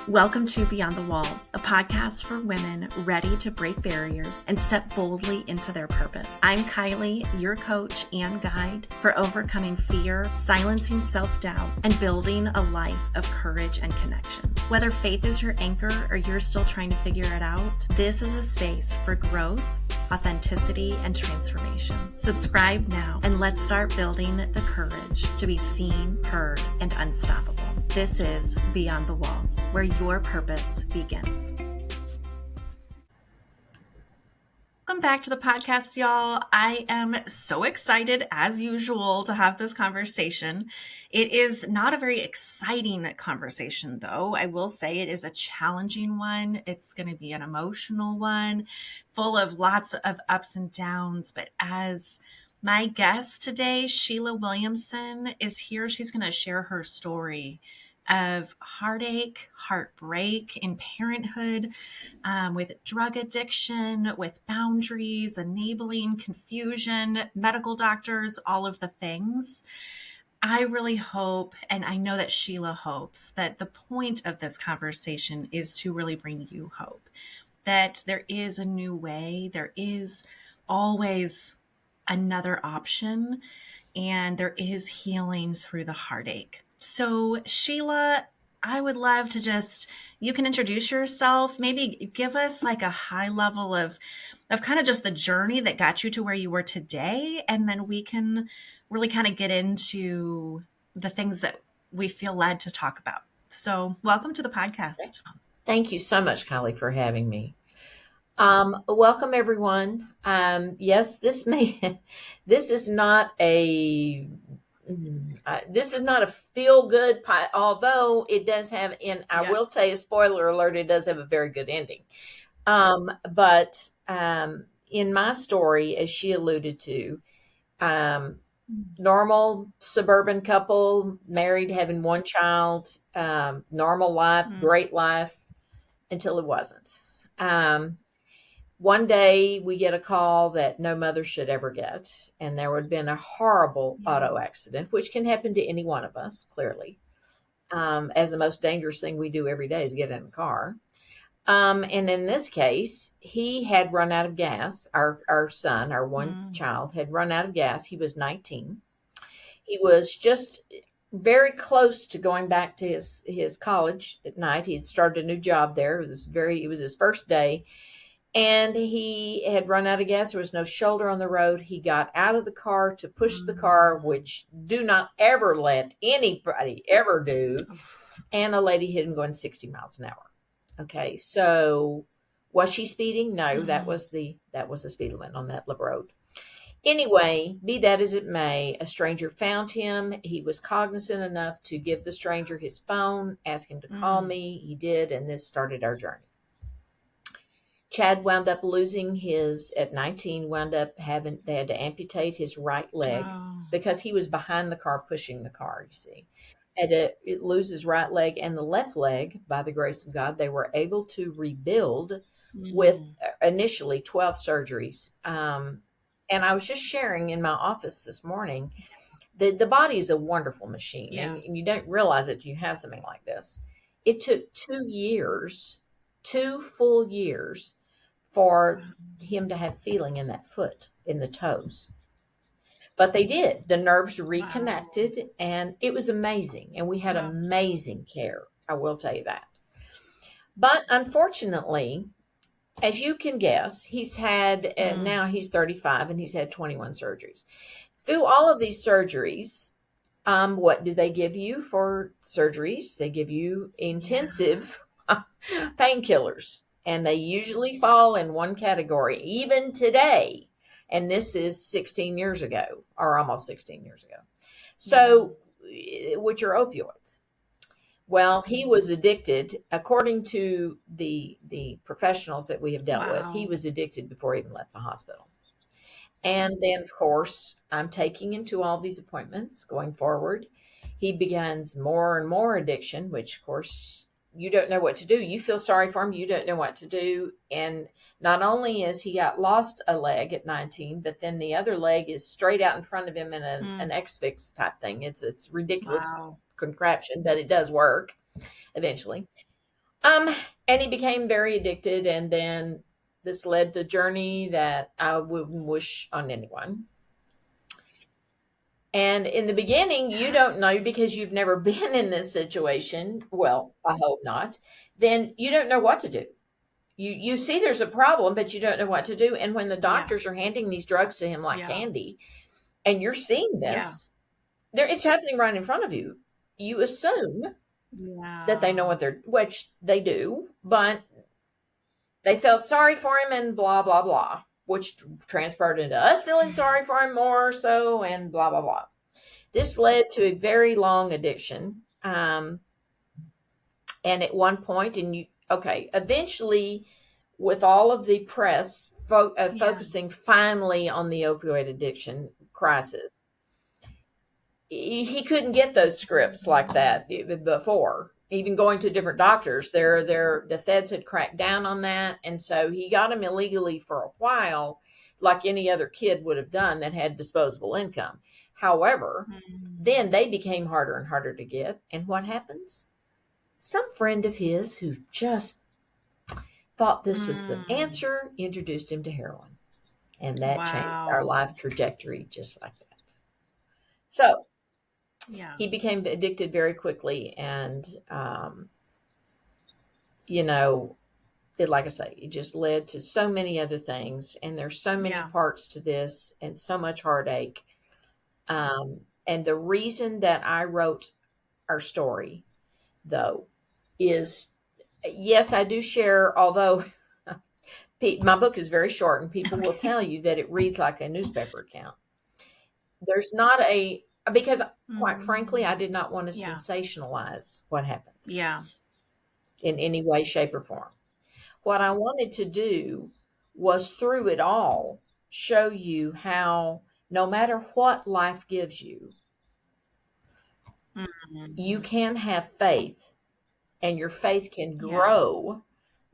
Welcome to Beyond the Walls, a podcast for women ready to break barriers and step boldly into their purpose. I'm Kylie, your coach and guide for overcoming fear, silencing self-doubt, and building a life of courage and connection. Whether faith is your anchor or you're still trying to figure it out, this is a space for growth, authenticity, and transformation. Subscribe now and let's start building the courage to be seen, heard, and unstoppable. This is Beyond the Walls, where your purpose begins. Welcome back to the podcast, y'all. I am so excited, as usual, to have this conversation. It is not a very exciting conversation, though. I will say it is a challenging one. It's going to be an emotional one, full of lots of ups and downs. But as my guest today, Sheila Williamson, is here, she's going to share her story of heartache, heartbreak in parenthood, with drug addiction, with boundaries, enabling, confusion, medical doctors, all of the things. I really hope, and I know that Sheila hopes, that the point of this conversation is to really bring you hope, that there is a new way, there is always another option, and there is healing through the heartache. So Sheila, I would love to you can introduce yourself, maybe give us like a high level of kind of just the journey that got you to where you were today. And then we can really kind of get into the things that we feel led to talk about. So welcome to the podcast. Thank you so much, Kylie, for having me. Welcome everyone. Yes, this is not a feel-good pie, although it does have, I will tell you, spoiler alert, it does have a very good ending. But in my story, as she alluded to, normal suburban couple, married, having one child, normal life, great life, until it wasn't. One day we get a call that no mother should ever get, and there would have been a horrible auto accident, which can happen to any one of us, clearly. As the most dangerous thing we do every day is get in the car. And in this case, he had run out of gas. Our son, our one child, had run out of gas. He was 19. He was just very close to going back to his college at night. He had started a new job there. It was his first day. And he had run out of gas. There was no shoulder on the road. He got out of the car to push the car, which do not ever let anybody ever do. And a lady hit him going 60 miles an hour. Okay, so was she speeding? No, that was the speed limit on that road. Anyway, be that as it may, a stranger found him. He was cognizant enough to give the stranger his phone, ask him to call me. He did, and this started our journey. Chad wound up losing at 19, they had to amputate his right leg because he was behind the car pushing the car, you see. Had to lose his right leg, and the left leg, by the grace of God, they were able to rebuild with initially 12 surgeries. And I was just sharing in my office this morning, the body is a wonderful machine, and you don't realize it till you have something like this. It took 2 full years, for him to have feeling in that foot, in the toes. But they did. The nerves reconnected, and it was amazing. And we had amazing care. I will tell you that. But unfortunately, as you can guess, he's had, now he's 35, and he's had 21 surgeries. Through all of these surgeries, what do they give you for surgeries? They give you intensive painkillers. And they usually fall in one category, even today. And this is 16 years ago, or almost 16 years ago. So, which are opioids. Well, he was addicted, according to the professionals that we have dealt with, he was addicted before he even left the hospital. And then, of course, I'm taking him to all these appointments going forward. He begins more and more addiction, which, of course, you don't know what to do. You feel sorry for him. You don't know what to do. And not only is he lost a leg at 19, but then the other leg is straight out in front of him in an X-Fix type thing. It's ridiculous contraption, but it does work eventually. And he became very addicted, and then this led the journey that I wouldn't wish on anyone. And in the beginning, you don't know because you've never been in this situation. Well, I hope not. Then you don't know what to do. You see there's a problem, but you don't know what to do. And when the Yeah. doctors are handing these drugs to him like Yeah. candy, and you're seeing Yeah. this, it's happening right in front of you. You assume that they know Yeah. what which they do, but they felt sorry for him and blah blah blah, which transpired into us feeling sorry for him more so, and blah blah blah. This led to a very long addiction, and at one point, and eventually, with all of the press Yeah. focusing finally on the opioid addiction crisis, he couldn't get those scripts like that before. Even going to different doctors, the feds had cracked down on that, and so he got them illegally for a while, like any other kid would have done that had disposable income. However, then they became harder and harder to get, and what happens? Some friend of his who just thought this was the answer introduced him to heroin, and that changed our Wow. life trajectory just like that. So Yeah. he became addicted very quickly, and you know, like I say, it just led to so many other things, and there's so many Yeah. parts to this, and so much heartache. And the reason that I wrote our story, though, is yes, I do share. Although my book is very short, and people will tell you that it reads like a newspaper account. There's not because quite frankly, I did not want to Yeah. sensationalize what happened Yeah. in any way, shape, or form. What I wanted to do was through it all show you how no matter what life gives you, you can have faith, and your faith can Yeah. grow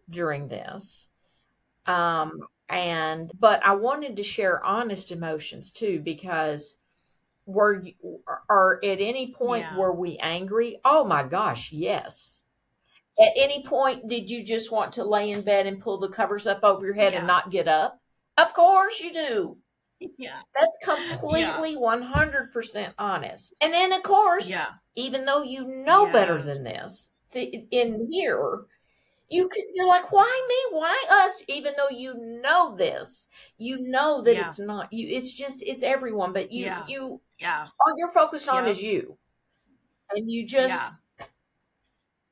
during this. But I wanted to share honest emotions too, because were or at any point Yeah. were we angry? Oh my gosh, yes. At any point did you just want to lay in bed and pull the covers up over your head and Yeah. not get up? Of course you do. Yeah. That's Yeah. completely 100% honest. And then of course, Yeah. even though you know better than Yes. this, in here you're like, why me? Why us? Even though you know this, you know that Yeah. it's not you. It's everyone, but Yeah. Yeah. all you're focused on Yep. is you, and you Yeah. just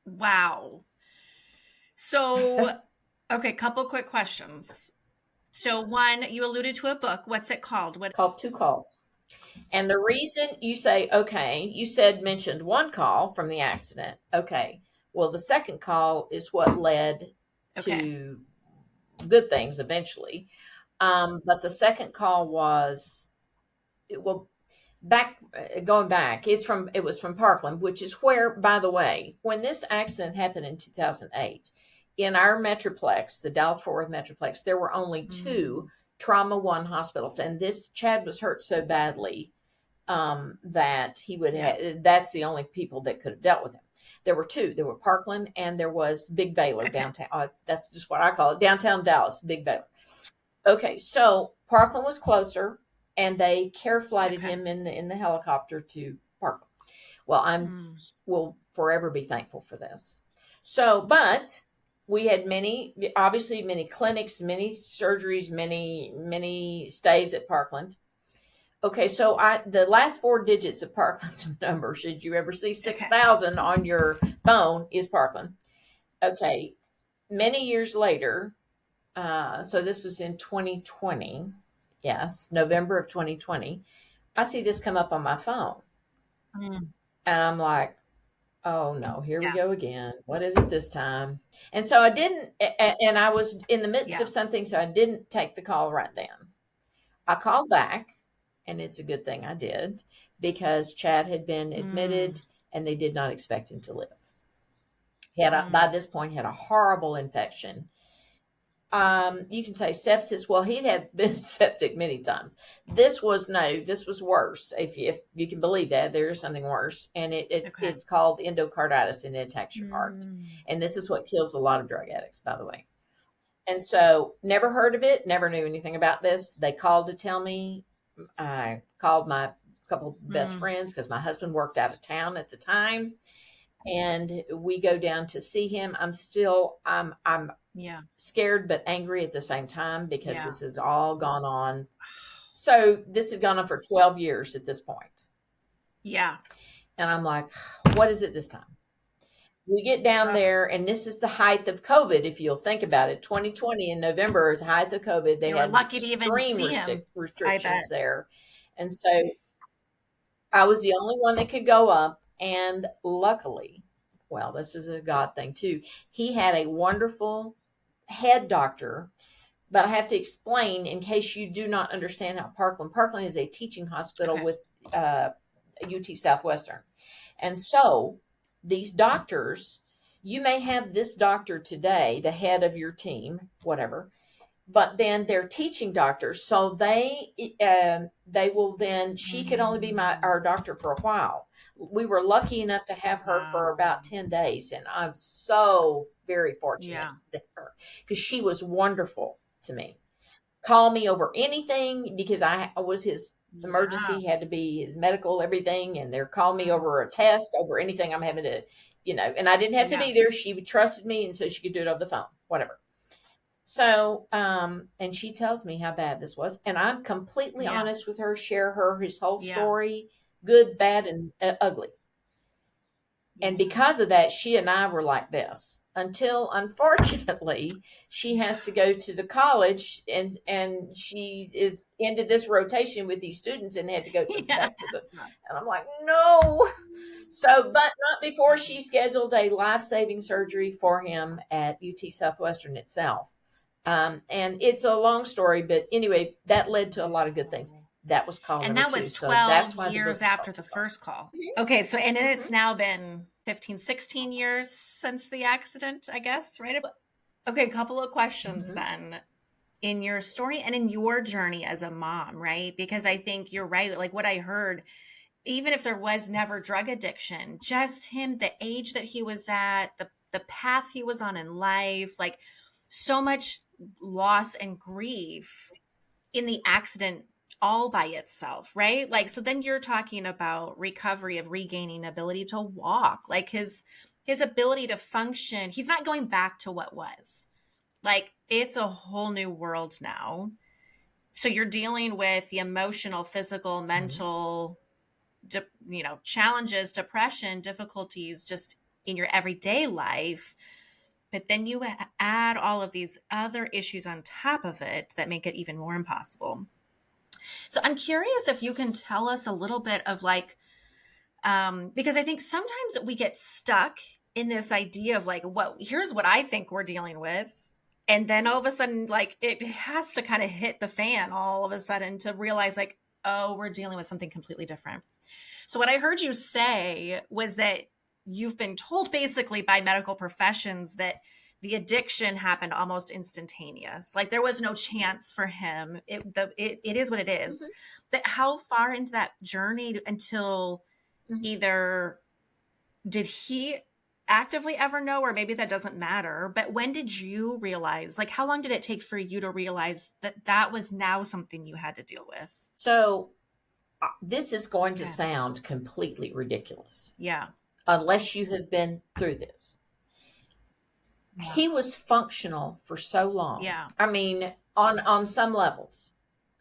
Wow. So, okay, couple quick questions. So, one, you alluded to a book. What's it called? What? called two calls. And the reason you say, okay, you mentioned one call from the accident. Okay. Well, the second call is what led Okay. to good things eventually. But the second call was, well, going back, it was from Parkland, which is where, by the way, when this accident happened in 2008, in our Metroplex, the Dallas Fort Worth Metroplex, there were only two Trauma One hospitals, and this Chad was hurt so badly that he would have. That's the only people that could have dealt with him. There were two. There were Parkland, and there was Big Baylor downtown. That's just what I call it, downtown Dallas, Big Baylor. Okay, so Parkland was closer, and they care flighted him in the helicopter to Parkland. Well, will forever be thankful for this. So, but we had many clinics, many surgeries, many stays at Parkland. Okay, so the last four digits of Parkland's number, should you ever see 6,000 on your phone, is Parkland. Okay, many years later, so this was in 2020. Yes, November of 2020. I see this come up on my phone. And I'm like, oh no, here we go again. What is it this time? And so I didn't, and I was in the midst of something, so I didn't take the call right then. I called back, and it's a good thing I did, because Chad had been admitted and they did not expect him to live. He had, by this point, had a horrible infection. You can say sepsis. Well, he had been septic many times. This was worse. If you can believe that, there is something worse, and Okay. it's called endocarditis, and it attacks your heart. Mm. And this is what kills a lot of drug addicts, by the way. And so, never heard of it, never knew anything about this. They called to tell me. I called my couple best Mm. friends because my husband worked out of town at the time, and we go down to see him. I'm Yeah. scared but angry at the same time because Yeah. this had all gone on. So this had gone on for 12 years at this point. Yeah. And I'm like, what is it this time? We get down Ugh. there, and this is the height of COVID. If you'll think about it, 2020 in November is the height of COVID. They You were had lucky to even extreme see him, I bet. restrictions there. And so I was the only one that could go up. And luckily, well, this is a God thing too. He had a wonderful head doctor, but I have to explain in case you do not understand how Parkland is a teaching hospital Okay. with UT Southwestern. And so these doctors, you may have this doctor today, the head of your team, whatever, but then they're teaching doctors. So they will then, she could only be our doctor for a while. We were lucky enough to have her for Wow. about 10 days. And I'm so very fortunate Yeah. because she was wonderful to me. Call me over anything because I was his emergency, had to be his medical everything, and they're calling me over a test, over anything I'm having to, and I didn't have to Yeah. be there. She trusted me, and so she could do it over the phone, whatever. So, and she tells me how bad this was, and I'm completely Yeah. honest with her, share her his whole Yeah. story, good, bad, and ugly. And because of that, she and I were like this until, unfortunately, she has to go to the college, and she is ended this rotation with these students and had to go Yeah. back to the. And I'm like, no. So, but not before she scheduled a life-saving surgery for him at UT Southwestern itself. And it's a long story, but anyway, that led to a lot of good things. That was call And number that two. was So that's 12 why the book years is after called the Too Far. first call. Okay, so and it's now been 15, 16 years since the accident, I guess, right? Okay, a couple of questions then in your story and in your journey as a mom, right? Because I think you're right. Like what I heard, even if there was never drug addiction, just him, the age that he was at, the path he was on in life, like so much loss and grief in the accident all by itself, right? Like so then you're talking about recovery of regaining ability to walk, like his ability to function. He's not going back to what was. Like it's a whole new world now. So you're dealing with the emotional, physical, mental challenges, depression, difficulties just in your everyday life. But then you add all of these other issues on top of it that make it even more impossible. So I'm curious if you can tell us a little bit of like, because I think sometimes we get stuck in this idea of like, here's what I think we're dealing with. And then all of a sudden, like it has to kind of hit the fan all of a sudden to realize like, oh, we're dealing with something completely different. So what I heard you say was that you've been told basically by medical professions that the addiction happened almost instantaneous. Like there was no chance for him. It is what it is. But how far into that journey until either did he actively ever know, or maybe that doesn't matter, but when did you realize, like how long did it take for you to realize that that was now something you had to deal with? So this is going to sound completely ridiculous. Yeah. Unless you have been through this. Yeah. He was functional for so long. Yeah. I mean, on some levels.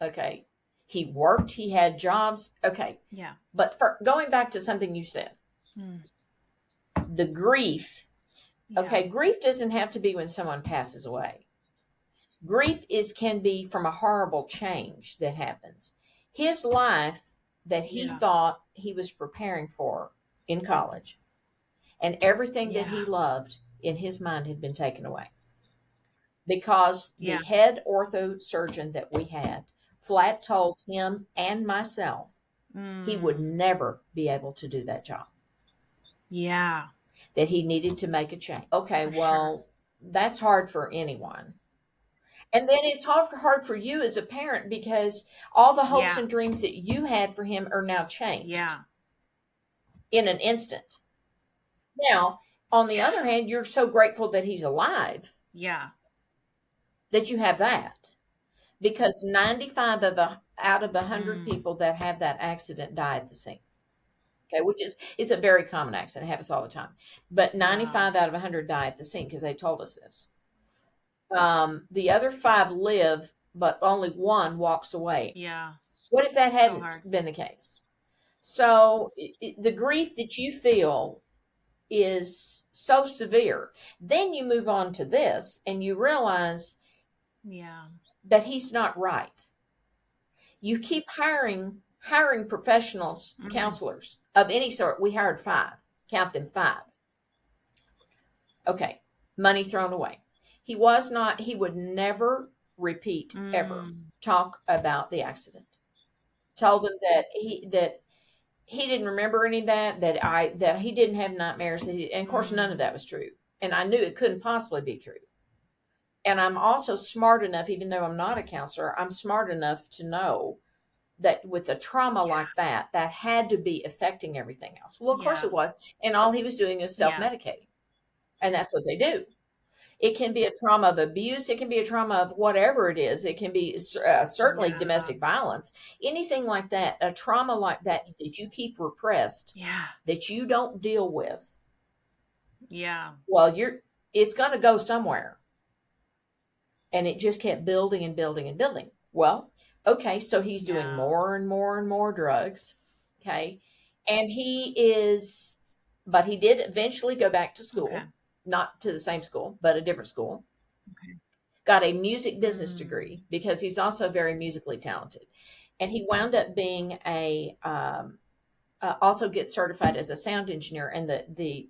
Okay. He worked, he had jobs. Okay. Yeah. But going back to something you said, the grief. Yeah. Okay. Grief doesn't have to be when someone passes away. Grief can be from a horrible change that happens. His life that he thought he was preparing for in college and everything that he loved in his mind had been taken away because the head ortho surgeon that we had flat told him and myself he would never be able to do that job. Yeah. That he needed to make a change. Okay, that's hard for anyone. And then it's hard for you as a parent because all the hopes Yeah. and dreams that you had for him are now changed Yeah. in an instant. Now, on the other Yeah. hand, you're so grateful that he's alive Yeah. that you have that. Because 95 out of the 100 Mm. people that have that accident die at the scene. Okay, which is it's a very common accident. It happens all the time. But Wow. 95 out of 100 die at the scene because they told us this. The other 5 live, but only one walks away. Yeah. What if that So hadn't hard. been the case? So the grief that you feel is so severe. Then you move on to this and you realize Yeah. that he's not right. You keep hiring professionals, Mm. counselors of any sort. We hired 5. Count them 5. Okay. Money thrown away. He would never repeat ever Mm. talk about the accident. Told him that he didn't remember any of that he didn't have nightmares and of course none of Mm. that was true. And I knew it couldn't possibly be true. And I'm also smart enough, even though I'm not a counselor, I'm smart enough to know that with a trauma Yeah. like that, that had to be affecting everything else. Well, of course Yeah. it was. And all he was doing is self Yeah. medicating. And that's what they do. It can be a trauma of abuse. It can be a trauma of whatever it is. It can be certainly Yeah. domestic violence, anything like that, a trauma like that that you keep repressed, Yeah. that you don't deal with. Yeah. Well, it's going to go somewhere. And it just kept building and building and building. Well, okay, so he's doing Yeah. more and more and more drugs. Okay. And but he did eventually go back to Okay. school, not to the same school, but a different school. Okay. Got a music business Mm. degree because he's also very musically talented. And he wound up being also get certified as a sound engineer. And the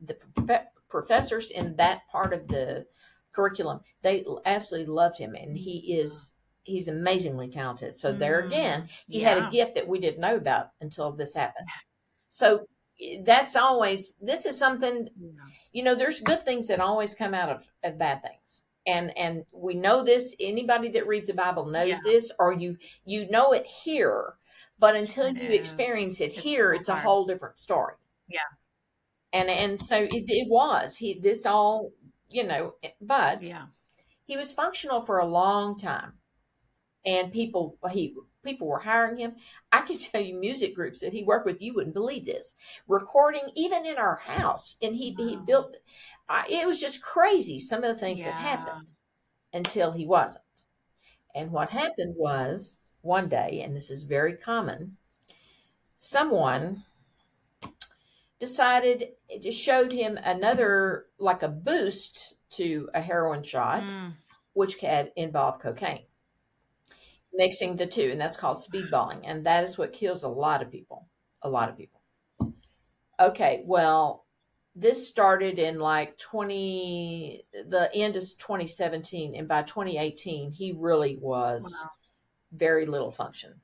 professors in that part of the curriculum, they absolutely loved him. And he's amazingly talented. So there again, Mm. he had a Yeah. gift that we didn't know about until this happened. So this is something, Yeah. there's good things that always come out of bad things. And we know this, anybody that reads the Bible knows Yeah. this, or you know it here, but until It you is. experience it It's here, so it's a hard. whole different story. Yeah. And so it was this all, but Yeah. he was functional for a long time, and people were hiring him. I can tell you music groups that he worked with, you wouldn't believe this, recording even in our house. And he Wow. built, it was just crazy, some of the things that Yeah. happened until he wasn't. And what happened was one day, and this is very common, someone decided, it just showed him another, like a boost to a heroin shot, Mm. which had involved cocaine, mixing the two, and that's called speedballing, and that is what kills a lot of people. A lot of people. Okay, well, this started in like the end of 2017, and by 2018, he really was Wow. very little function.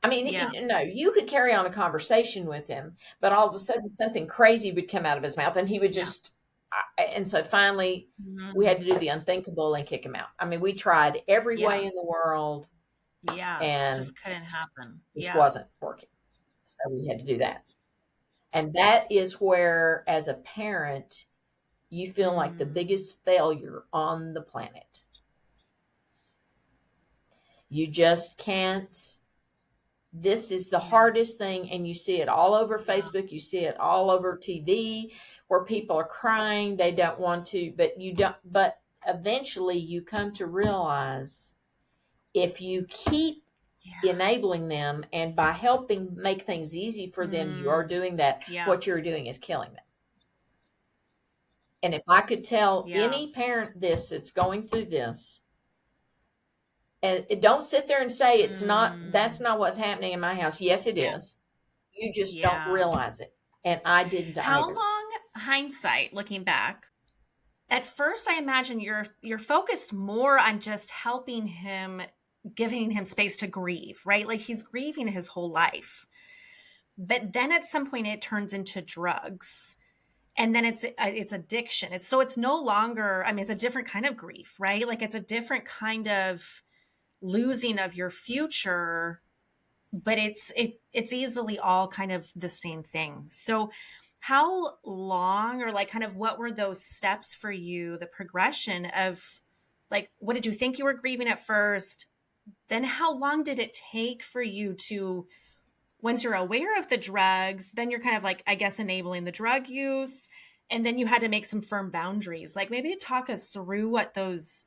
I mean, Yeah. you could carry on a conversation with him, but all of a sudden something crazy would come out of his mouth, and he would Yeah. just. And so finally, we had Mm. to do the unthinkable and kick him out. I mean, we tried every Yeah. way in the world, Yeah. and Just couldn't happen. just Yeah. wasn't working. So we had to do that. And that is where, as a parent, you feel like the Mm. biggest failure on the planet. You just can't. This is the Yeah. hardest thing. And you see it all over Yeah. Facebook. You see it all over TV where people are crying. They don't want to, but you don't. But eventually you come to realize if you keep Yeah. enabling them and by helping make things easy for them, you are Mm. doing that. Yeah. What you're doing is killing them. And if I could tell Yeah. any parent this that's going through this, and don't sit there and say that's Mm. not what's happening in my house. Yes, it Yeah. is. You just don't Yeah. realize it. And I didn't How either. long, hindsight, looking back, at first I imagine you're focused more on just helping him, giving him space to grieve, right? Like he's grieving his whole life. But then at some point it turns into drugs. and then it's addiction. It's no longer, I mean, it's a different kind of grief, right? Like it's a different kind of losing of your future, but it's easily all kind of the same thing. So how long, or like kind of what were those steps for you, the progression of like, what did you think you were grieving at first? Then how long did it take for you to, once you're aware of the drugs, then you're kind of like, I guess, enabling the drug use. And then you had to make some firm boundaries. Like maybe talk us through what those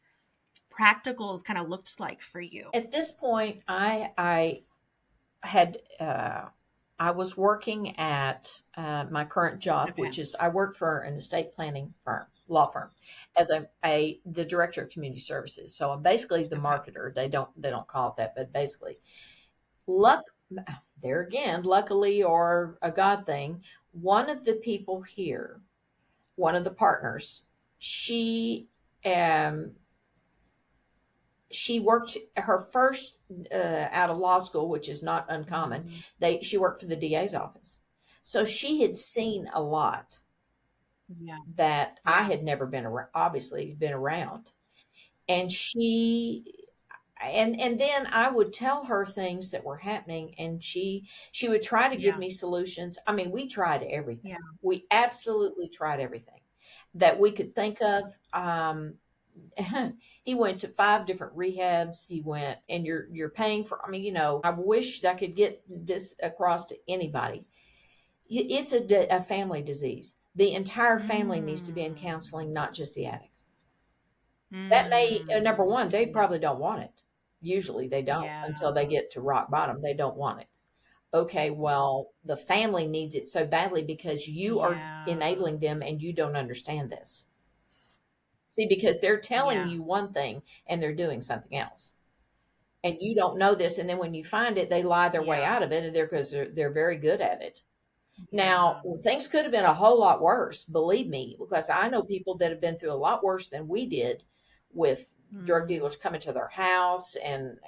practicals kind of looked like for you. At this point, I had I was working at my current job, Okay. which is I work for an estate planning firm, law firm, as the director of community services. So I'm basically the Okay. marketer. They don't call it that, but basically, luck there again, luckily or a God thing. One of the people here, one of the partners, she um, she worked her first out of law school, which is not uncommon. She worked for the DA's office, so she had seen a lot Yeah. that I Yeah. had never obviously been around. And and then I would tell her things that were happening, and she would try to give Yeah. me solutions. I mean, we tried everything. Yeah. We absolutely tried everything that we could think of. He went to 5 different rehabs. He went, and you're paying for. I mean, I wish I could get this across to anybody. It's a family disease. The entire family needs to be in Mm. counseling, not just the addict. That may number Mm. one, they Yeah. probably don't want it. Usually, they don't Yeah. until they get to rock bottom. They don't want it. Okay, well, the family needs it so badly because you are Yeah. enabling them, and you don't understand this. See, because they're telling Yeah. you one thing and they're doing something else. And you don't know this, and then when you find it, they lie their way Yeah. out of it, and they're very good at it. Now, Yeah. things could have been a whole lot worse, believe me, because I know people that have been through a lot worse than we did, with drug Mm. dealers coming to their house and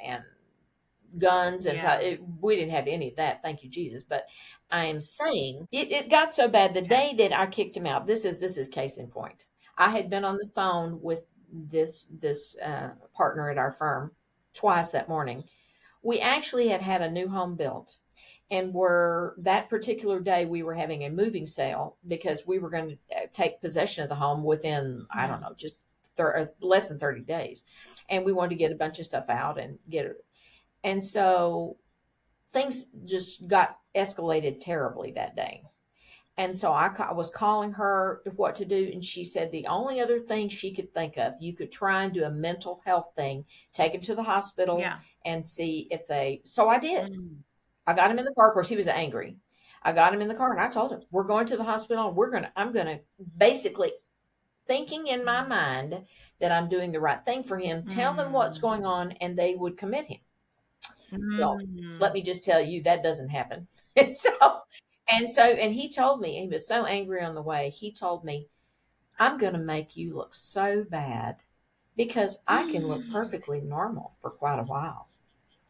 guns and Yeah. we didn't have any of that, thank you Jesus. But I am saying it got so bad the Okay. day that I kicked him out. This is case in point. I had been on the phone with this partner at our firm twice that morning. We actually had a new home built, and were that particular day we were having a moving sale because we were going to take possession of the home within, I Yeah. don't know, just less than 30 days, and we wanted to get a bunch of stuff out and get it. And so things just got escalated terribly that day. And so I was calling her what to do, and she said the only other thing she could think of, you could try and do a mental health thing, take him to the hospital Yeah. and see if they. So I did. Mm. I got him in the car. Of course, he was angry. I got him in the car, and I told him, we're going to the hospital, and I'm gonna basically, thinking in my mind that I'm doing the right thing for him, tell them what's Mm. going on, and they would commit him. So let Mm. me just tell you that doesn't happen. And and he told me, he was so angry on the way. He told me, I'm going to make you look so bad because I can look Mm. perfectly normal for quite a while.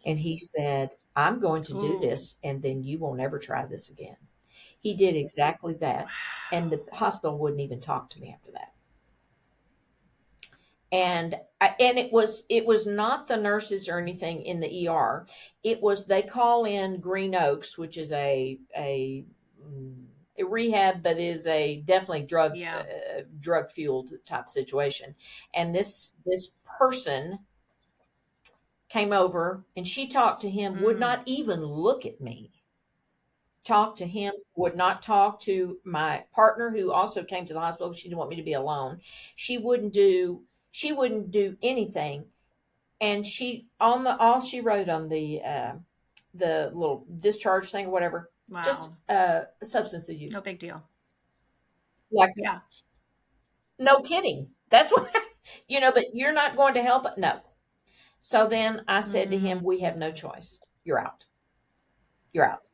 And he said, I'm going to do Ooh. this, and then you will never try this again. He did exactly that. And Wow. the hospital wouldn't even talk to me after that. And it was not the nurses or anything in the ER. It was, they call in Green Oaks, which is a rehab, but is a definitely Yeah. drug fueled type situation. And this person came over, and she talked to him, would Mm. not even look at me. Talked to him, would not talk to my partner who also came to the hospital. She didn't want me to be alone. She wouldn't do anything. And she on the all she wrote on the little discharge thing or whatever, just Wow. substance abuse. No big deal. Like, Yeah. no kidding. That's what but you're not going to help it. No. So then I said to him, Mm. we have no choice. You're out. You're out.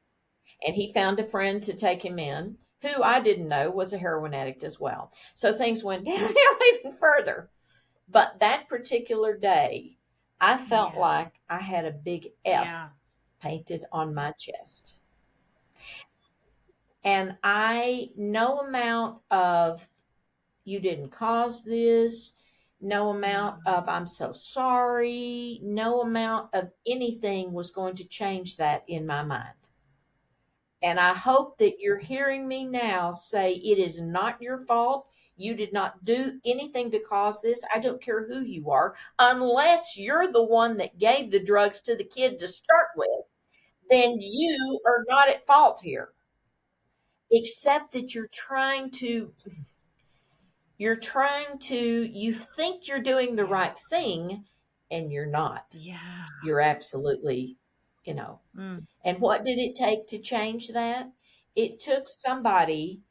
And he found a friend to take him in, who I didn't know was a heroin addict as well. So things went downhill even further. But that particular day, I felt Yeah. like I had a big F Yeah. painted on my chest. And no amount of you didn't cause this, no amount of I'm so sorry, no amount of anything was going to change that in my mind. And I hope that you're hearing me now say it is not your fault. You did not do anything to cause this. I don't care who you are, unless you're the one that gave the drugs to the kid to start with, then you are not at fault here. Except that you think you're doing the right thing and you're not. Yeah. You're absolutely, you know. And what did it take to change that? It took somebody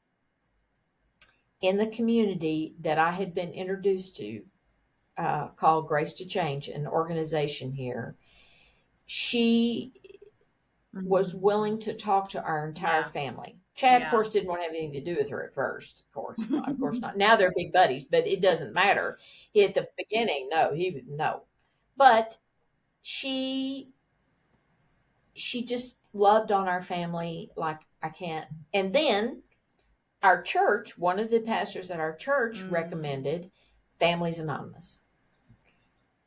in the community that I had been introduced to, called Grace to Change, an organization here. She was willing to talk to our entire family. Chad, of course, didn't want to have anything to do with her at first. Of course not. Now they're big buddies, but it doesn't matter. At the beginning, no. But she just loved on our family like I can't. And then our church, one of the pastors at our church recommended Families Anonymous.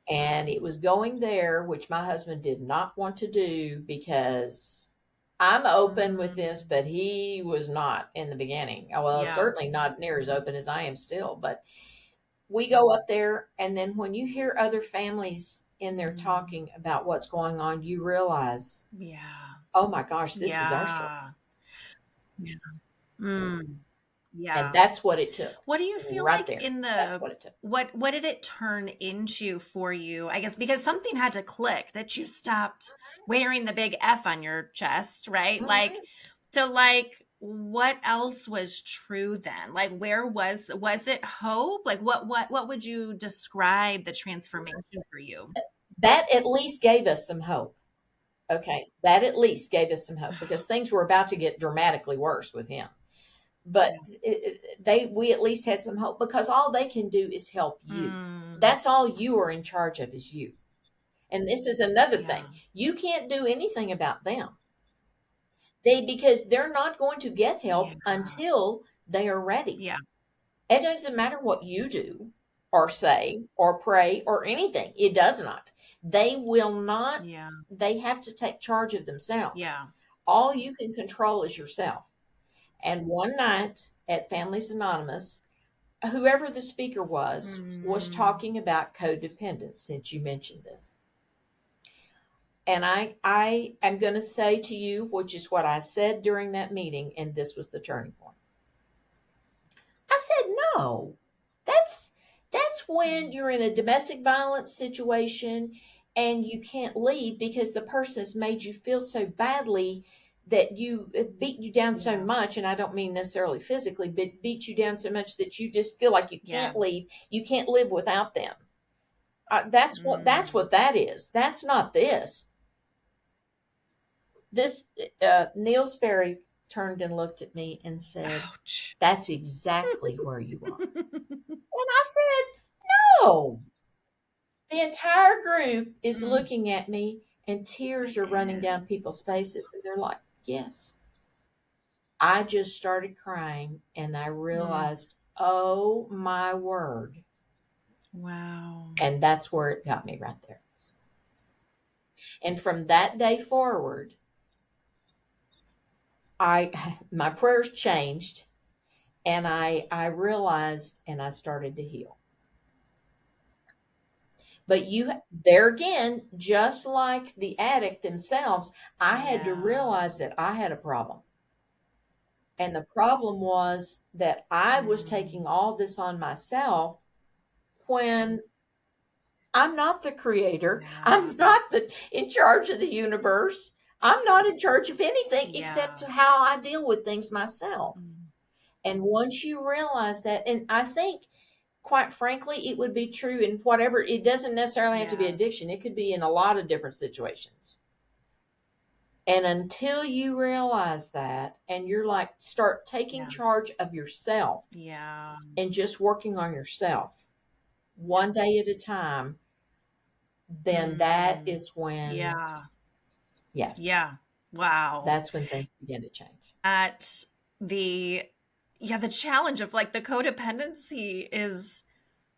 And it was going there, which my husband did not want to do because I'm open with this, but he was not in the beginning. Well, certainly not near as open as I am still. But we go up there, and then when you hear other families in there talking about what's going on, you realize, oh my gosh, this is our story. And that's what it took. What do you feel right like there. in That's the what it took. what did it turn into for you? I guess because something had to click that you stopped wearing the big F on your chest, right? Like what else was true then? Like where was it hope? Like what would you describe the transformation for you? That at least gave us some hope. Okay, that at least gave us some hope because things were about to get dramatically worse with him. But we at least had some hope because all they can do is help you. That's all you are in charge of is you. And this is another thing. You can't do anything about them. Because they're not going to get help until they are ready. Yeah. It doesn't matter what you do or say or pray or anything. It does not. They will not. They have to take charge of themselves. All you can control is yourself. And one night at Families Anonymous, whoever the speaker was talking about codependence, since you mentioned this. And I am going to say to you, which is what I said during that meeting, and this was the turning point. I said, no, that's when you're in a domestic violence situation and you can't leave because the person has made you feel so badly that you beat you down so much, and I don't mean necessarily physically, but beat you down so much that you just feel like you can't leave. You can't live without them. That's what that is. That's not this. This Neil Sperry turned and looked at me and said, ouch. That's exactly where you are. And I said, no. The entire group is looking at me and tears are running down people's faces. And they're like, yes. I just started crying and I realized, oh my word. Wow. And that's where it got me right there. And from that day forward, my prayers changed and I realized and I started to heal. But there again, just like the addict themselves, I had to realize that I had a problem. And the problem was that I was taking all this on myself when I'm not the creator. I'm not in charge of the universe. I'm not in charge of anything except how I deal with things myself. And once you realize that, and I think, quite frankly, it would be true in whatever, it doesn't necessarily have to be addiction. It could be in a lot of different situations. And until you realize that, and you're like, start taking charge of yourself and just working on yourself one day at a time, then that is when, yes. Yeah. Wow. That's when things begin to change. At the challenge of like the codependency is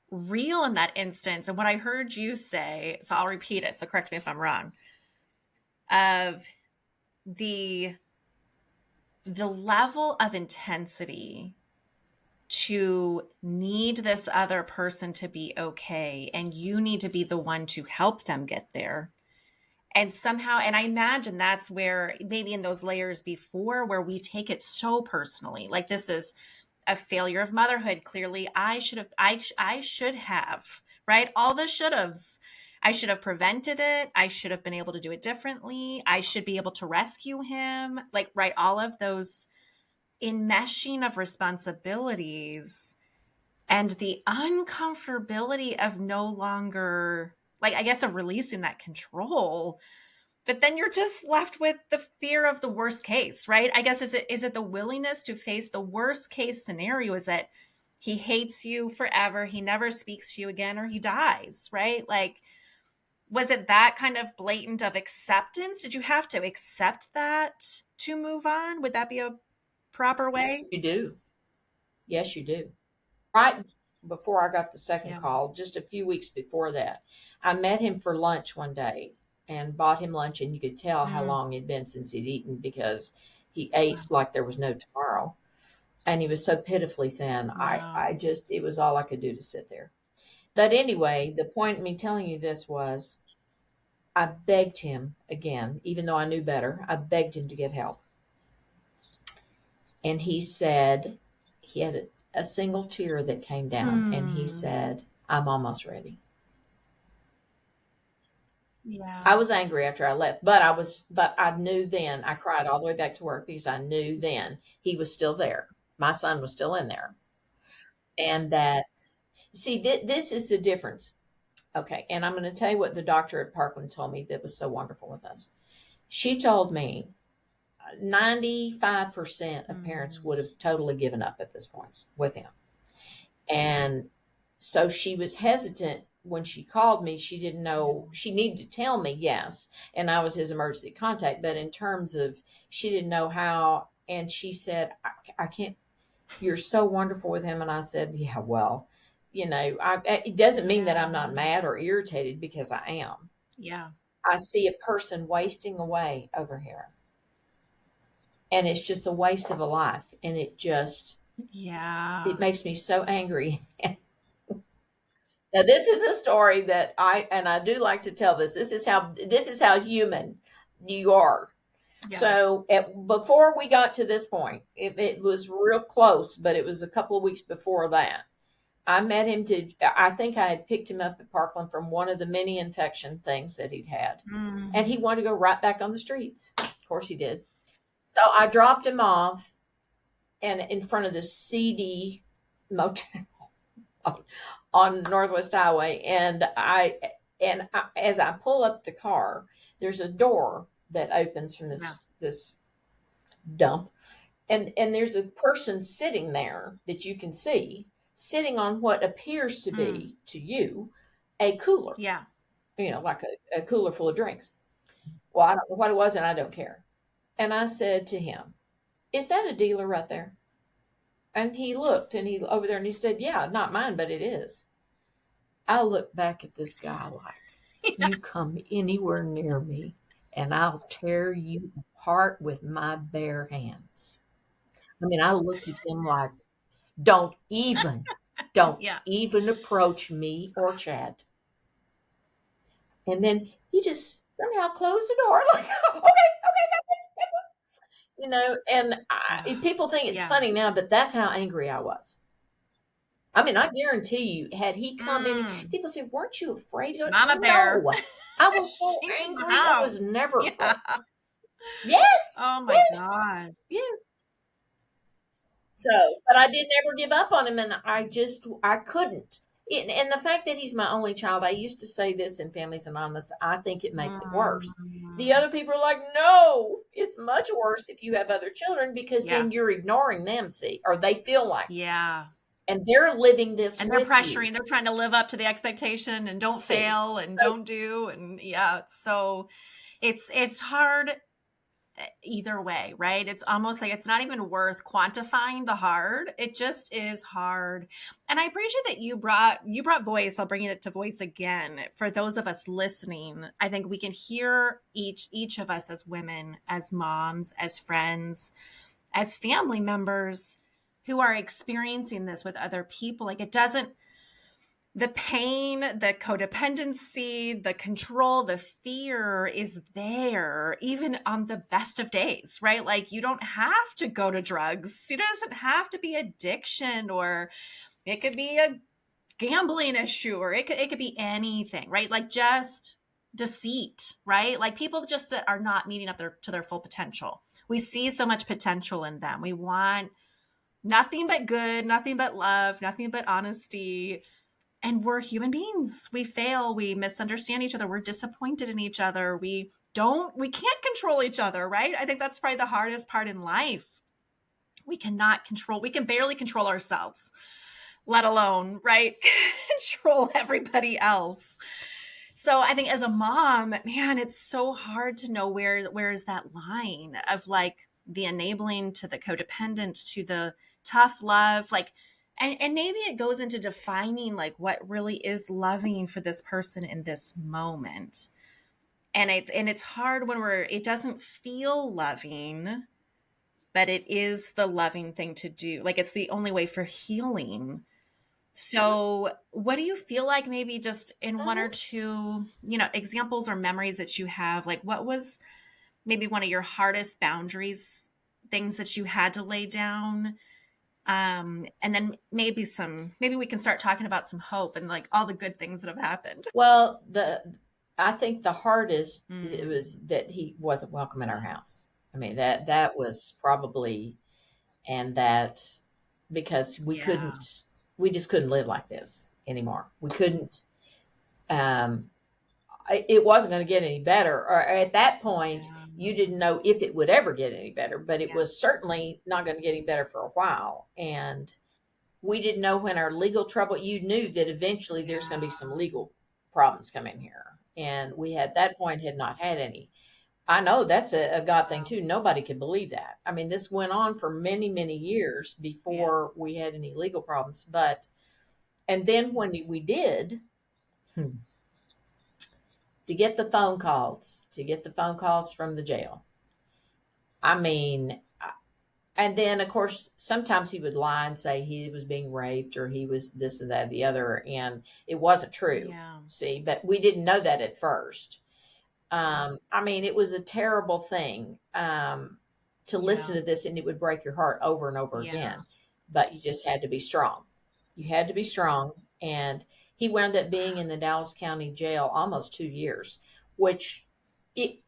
real in that instance. And what I heard you say, so I'll repeat it, so correct me if I'm wrong, of the level of intensity to need this other person to be okay, and you need to be the one to help them get there. And somehow, and I imagine that's where maybe in those layers before where we take it so personally, like this is a failure of motherhood. Clearly I should have, right? All the should haves. I should have prevented it. I should have been able to do it differently. I should be able to rescue him. Like, right. All of those enmeshing of responsibilities and the uncomfortability of no longer, like, I guess, of releasing that control. But then you're just left with the fear of the worst case, right? I guess, is it the willingness to face the worst case scenario, is that he hates you forever, he never speaks to you again, or he dies, right? Like, was it that kind of blatant of acceptance? Did you have to accept that to move on? Would that be a proper way? You do. Yes, you do. Right before I got the second Yeah. call, just a few weeks before that, I met him for lunch one day and bought him lunch, and you could tell how long it'd been since he'd eaten because he ate like there was no tomorrow. And he was so pitifully thin. Wow. I just, it was all I could do to sit there. But anyway, the point of me telling you this was I begged him again, even though I knew better, I begged him to get help. And he said, he had a single tear that came down, and he said, I'm almost ready. Yeah. I was angry after I left, but I knew then, I cried all the way back to work because I knew then he was still there. My son was still in there. And that, see, this is the difference. Okay. And I'm going to tell you what the doctor at Parkland told me that was so wonderful with us. She told me 95% of parents would have totally given up at this point with him. And so she was hesitant when she called me. She didn't know, she needed to tell me, yes. And I was his emergency contact. But in terms of, she didn't know how. And she said, I can't, you're so wonderful with him. And I said, yeah, well, it doesn't mean that I'm not mad or irritated, because I am. Yeah. I see a person wasting away over here. And it's just a waste of a life. And it makes me so angry. Now, this is a story that I do like to tell this. This is how human you are. Yeah. So before we got to this point, it was real close, but it was a couple of weeks before that. I met him I think I had picked him up at Parkland from one of the mini infection things that he'd had. And he wanted to go right back on the streets. Of course he did. So I dropped him off and in front of the CD motel on Northwest Highway. And as I pull up the car, there's a door that opens from this dump. And there's a person sitting there that you can see, sitting on what appears to be, to you, a cooler. Yeah. Like a cooler full of drinks. Well, I don't know what it was, and I don't care. And I said to him, is that a dealer right there? And he looked, and he over there, and he said, yeah, not mine, but it is. I looked back at this guy like, you come anywhere near me, and I'll tear you apart with my bare hands. I mean, I looked at him like, don't even approach me or Chad. And then he just somehow closed the door like, okay, got this. And people think it's funny now, but that's how angry I was. I mean, I guarantee you, had he come in, people say, weren't you afraid of it? Mama bear. No, I was so angry. I was never afraid. Yes. Oh my God. Yes. So, but I didn't ever give up on him, and I couldn't. And the fact that he's my only child, I used to say this in Families Anonymous, I think it makes it worse. The other people are like, no, it's much worse if you have other children, because then you're ignoring them, see, or they feel like. Yeah. And they're living this and they're pressuring you. They're trying to live up to the expectation and don't fail and don't do. And it's hard. either way, right? It's almost like it's not even worth quantifying the hard. It just is hard. And I appreciate that you brought voice. I'll bring it to voice again. For those of us listening, I think we can hear each of us as women, as moms, as friends, as family members who are experiencing this with other people. Like it doesn't, the pain, the codependency, the control, the fear is there even on the best of days, right? Like you don't have to go to drugs. It doesn't have to be addiction, or it could be a gambling issue, or it could be anything, right? Like just deceit, right? Like people just that are not meeting up to their full potential. We see so much potential in them. We want nothing but good, nothing but love, nothing but honesty, and we're human beings. We fail, we misunderstand each other, we're disappointed in each other, we can't control each other, right? I think that's probably the hardest part in life. We can barely control ourselves, let alone, right, control everybody else. So I think as a mom, man, it's so hard to know where is that line of like the enabling to the codependent to the tough love, like, and maybe it goes into defining like what really is loving for this person in this moment. And it's hard when it doesn't feel loving, but it is the loving thing to do. Like it's the only way for healing. So, what do you feel like maybe just in one or Mhm. two, examples or memories that you have? Like, what was maybe one of your hardest boundaries, things that you had to lay down? And then maybe we can start talking about some hope and like all the good things that have happened. Well, I think the hardest it Mm, was that he wasn't welcome in our house. I mean, that was probably, and that because yeah. we just couldn't live like this anymore. We couldn't. Um, it wasn't going to get any better. Or at that point, Yeah. you didn't know if it would ever get any better, but it Yeah. was certainly not going to get any better for a while. And we didn't know when our legal trouble, you knew that eventually there's going to be Yeah. some legal problems coming here. And we had that point had not had any. I know that's a God thing too. Nobody could believe that. I mean, this went on for many, many years Yeah. before we had any legal problems. But, and then when we did, to get the phone calls from the jail. I mean, and then of course, sometimes he would lie and say he was being raped or he was this and that, and the other. And it wasn't true. Yeah. See, but we didn't know that at first. I mean, it was a terrible thing to listen Yeah. to this, and it would break your heart over and over Yeah. again. But you just had to be strong. You had to be strong. And he wound up being in the Dallas County Jail almost 2 years, which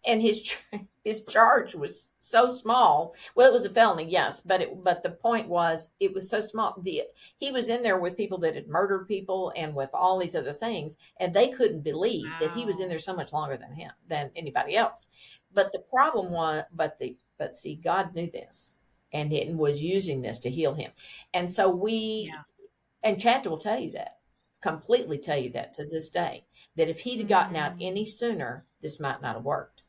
and his charge was so small. Well, it was a felony, yes, but the point was it was so small. He was in there with people that had murdered people and with all these other things, and they couldn't believe that he was in Wow. there so much longer than anybody else. But the problem was, but see, God knew this and was using this to heal him, and so Yeah. and Chad will tell you that, completely tell you that to this day, that if he'd have gotten out Mm, any sooner, this might not have worked.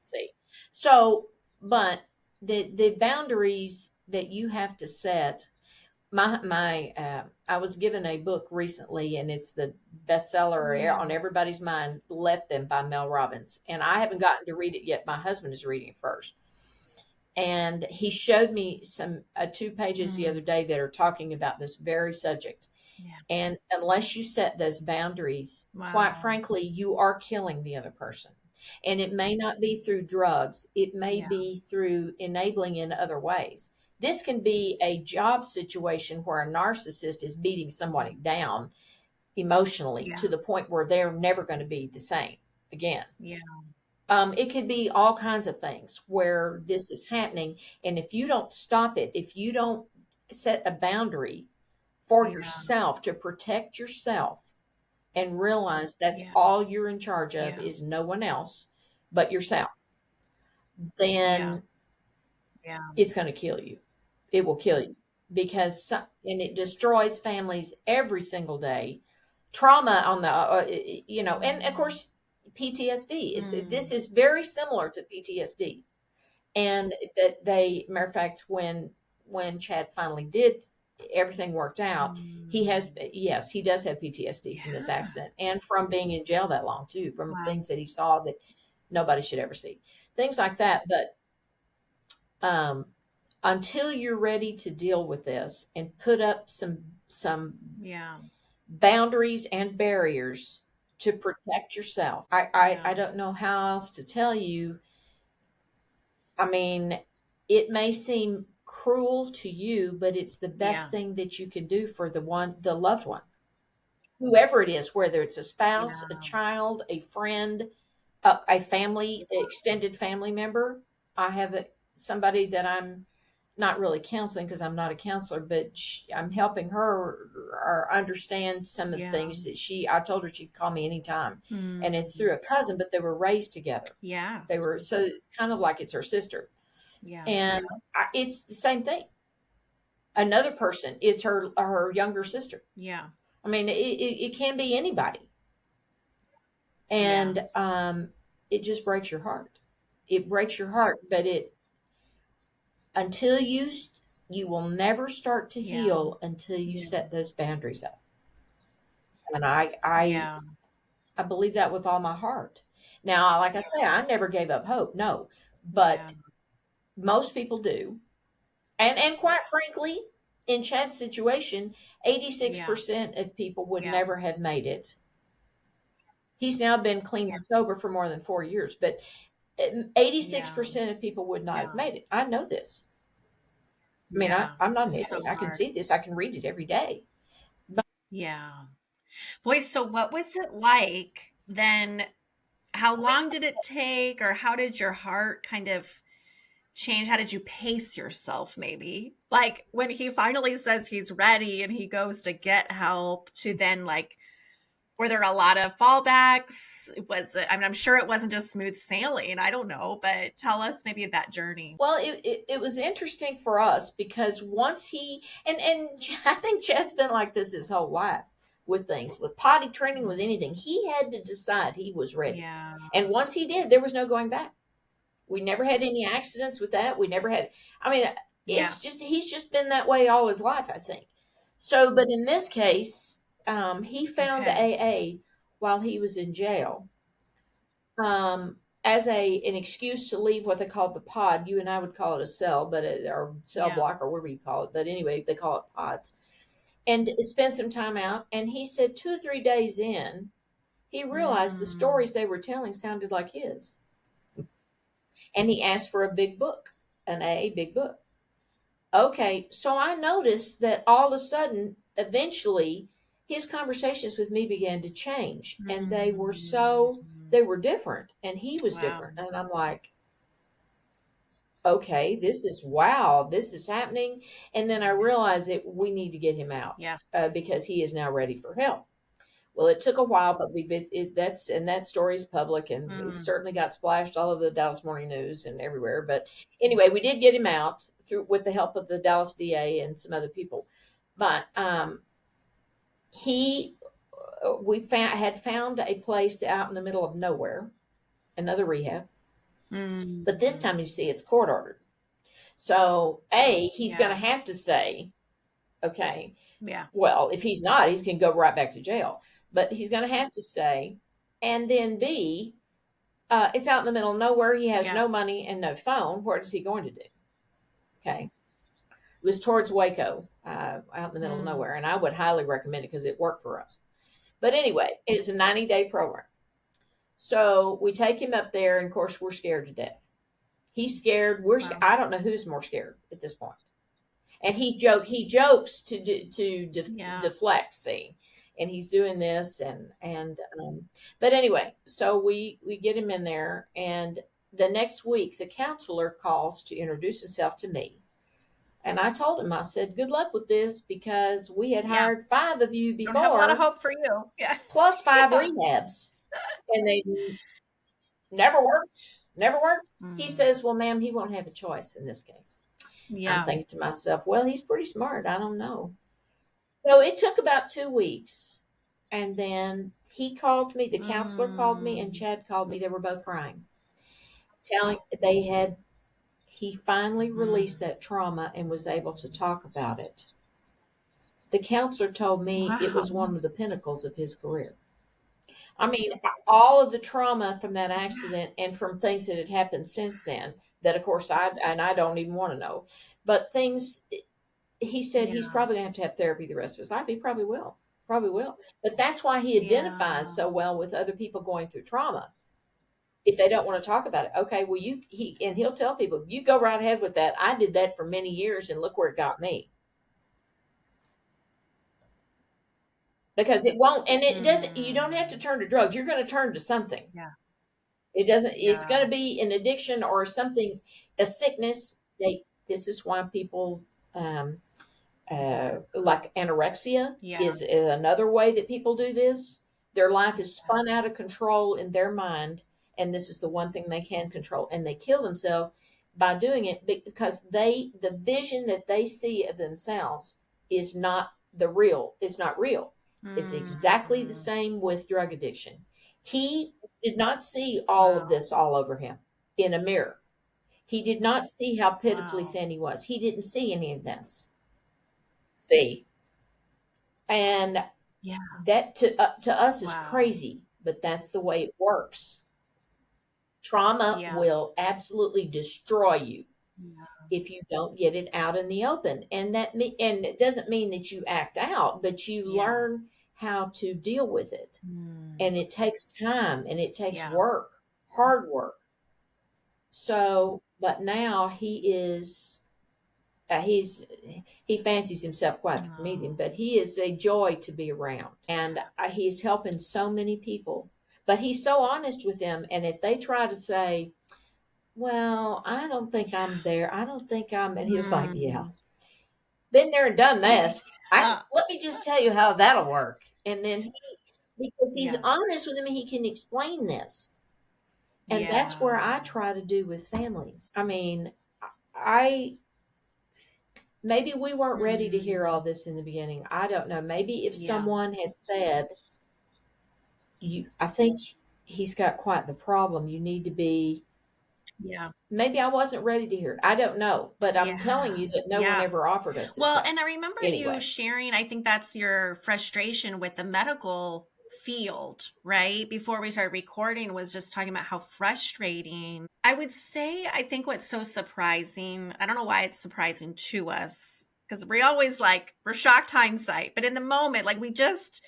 See, so, but the boundaries that you have to set. I was given a book recently, and it's the bestseller yeah. on everybody's mind. Let Them by Mel Robbins, and I haven't gotten to read it yet. My husband is reading it first, and he showed me some 2 pages the other Mm, day that are talking about this very subject. yeah. And unless you set those boundaries, quite Wow. frankly, you are killing the other person. And it may not be through drugs, it may Yeah. be through enabling in other ways. This can be a job situation where a narcissist is beating somebody down emotionally Yeah. to the point where they're never going to be the same again. Yeah. It could be all kinds of things where this is happening. And if you don't stop it, if you don't set a boundary for Yeah. yourself to protect yourself and realize that's Yeah. all you're in charge of Yeah. is no one else but yourself, Yeah. then Yeah. it's going to kill you. It will kill you and it destroys families every single day. Trauma on and of Mm, course, PTSD is mm, this is very similar to PTSD. And that they, matter of fact, when Chad finally did, everything worked out. He has, Mm. yes, he does have PTSD from this Yeah. accident and from being in jail that long too, from Wow. things that he saw that nobody should ever see, things like that. But um, until you're ready to deal with this and put up some Yeah. boundaries and barriers to protect yourself, I Yeah. don't know how else to tell you. I mean, it may seem cruel to you, but it's the best Yeah. thing that you can do for the loved one, whoever it is, whether it's a spouse, a Yeah. child, a friend, a family, extended family member. I have somebody that I'm not really counseling because I'm not a counselor, but I'm helping her or understand some of the Yeah. things that I told her she'd call me anytime. And it's Mm. through a cousin, but they were raised together. Yeah. So it's kind of like it's her sister. Yeah. And it's the same thing. Another person, it's her younger sister. Yeah. I mean, it can be anybody. Yeah. And it just breaks your heart. It breaks your heart, but until you will never start to Yeah. heal until you Yeah. set those boundaries up. And I Yeah. believe that with all my heart. Now, like I say, I never gave up hope. No, Yeah. but most people do. And quite frankly, in Chad's situation, Yeah. 86% of people would Yeah. never have made it. He's now been clean and sober for more than 4 years, but Yeah. 86% of people would not have Yeah. made it. I know this. I mean, Yeah. I'm not an It's so idiot. I can hard. see this. I can read it every day. But Yeah. Boy, so what was it like then? How long did it take, or how did your heart kind of change? How did you pace yourself, maybe? Like when he finally says he's ready and he goes to get help, to then like, were there a lot of fallbacks? Was it, I mean, I'm sure it wasn't just smooth sailing. I don't know, but tell us maybe that journey. well, it was interesting for us because once and I think Chad's been like this his whole life with things, with potty training, with anything. He had to decide he was ready. Yeah. And once he did, there was no going back. We never had any accidents with that. We never had, I mean, Yeah. he's just been that way all his life, I think. So, but in this case, he found Okay. AA while he was in jail, um, as an excuse to leave what they called the pod. You and I would call it a cell, or cell Yeah. block, or whatever you call it. But anyway, they call it pods. And spend some time out. And he said 2 or 3 days in, he realized the Mm. stories they were telling sounded like his. And he asked for a big book, an AA big book. Okay, so I noticed that all of a sudden, eventually, his conversations with me began to change, and Mm. they were different, and he was Wow. different, and I'm like, okay, wow, this is happening, and then I realized that we need to get him out Yeah. because he is now ready for help. Well, it took a while, but we've been that story is public, and it Mm. certainly got splashed all over the Dallas Morning News and everywhere. But anyway, we did get him out through with the help of the Dallas DA and some other people. But he had found a place out in the middle of nowhere, another rehab. Mm. But this time, you see, it's court ordered. So he's going Yeah. to have to stay. Okay. Yeah. Well, if he's not, he can go right back to jail. But he's going to have to stay. And then B, it's out in the middle of nowhere. He has Yeah. no money and no phone. What is he going to do? Okay. It was towards Waco, out in the middle of Mm. nowhere. And I would highly recommend it because it worked for us. But anyway, it's a 90-day program. So we take him up there, and of course, we're scared to death. He's scared. Wow. I don't know who's more scared at this point. And he jokes Yeah. deflect. See, and he's doing this but anyway, so we get him in there, and the next week the counselor calls to introduce himself to me, and I told him, I said, good luck with this, because we had Yeah. hired 5 of you Don't have a lot of before, hope for you. Yeah. plus 5 Yeah. rehabs, and they never worked. He Mm. says, well, ma'am, he won't have a choice in this case. I'm Yeah. thinking to myself, well, he's pretty smart. I don't know. So it took about 2 weeks. And then he called me, the counselor called me, and Mm. Chad called me. They were both crying, telling they had he finally released Mm. that trauma and was able to talk about it. The counselor told me it Wow. was one of the pinnacles of his career. I mean, all of the trauma from that Yeah. accident and from things that had happened since then, that of course I don't even want to know, but things he said he's Yeah. probably going to have therapy the rest of his life. He probably will. But that's why he identifies Yeah. so well with other people going through trauma. If they don't want to talk about it, okay, well, he'll tell people, you go right ahead with that. I did that for many years, and look where it got me. Because it won't, and it doesn't. You don't have to Mm. turn to drugs. You're going to turn to something. Yeah. It doesn't. It's going Yeah. to be an addiction or something, a sickness. This is why people um, like anorexia Yeah. is another way that people do this. Their life is spun out of control in their mind, and this is the one thing they can control, and they kill themselves by doing it because the vision that they see of themselves is not the real. It's not real. It's exactly the Mm. same with drug addiction. He did not see all of Wow. this all over him in a mirror. He did not see how pitifully Wow. thin he was. He didn't see any of this. See, and Yeah. that to us is Wow. crazy, but that's the way it works. Trauma Yeah. will absolutely destroy you Yeah. if you don't get it out in the open, and and it doesn't mean that you act out, but you Yeah. learn how to deal with it, Mm. and it takes time and it takes Yeah. work, hard work. So, but now he's he fancies himself quite the comedian, Oh. but he is a joy to be around, and he's helping so many people. But he's so honest with them, and if they try to say, "Well, I don't think Yeah. I'm there. I don't think I'm," and he was like, "Yeah, Mm. been there and done that. I Yeah. let me just tell you how that'll work." And then because he's Yeah. honest with him, he can explain this, and that's where Yeah. I try to do with families. I mean, I maybe we weren't ready to hear all Mm. this in the beginning. I don't know. Maybe if Yeah. someone had said, I think he's got quite the problem. You need to be," Yeah. maybe I wasn't ready to hear it. I don't know. But I'm telling Yeah. you that no one Yeah. ever offered us this Well, help. and I remember you Anyway, sharing, I think that's your frustration with the medical field, right? Before we started recording, was just talking about how frustrating. I would say, I think what's so surprising, I don't know why it's surprising to us, because we always like, we're shocked hindsight, but in the moment, like we just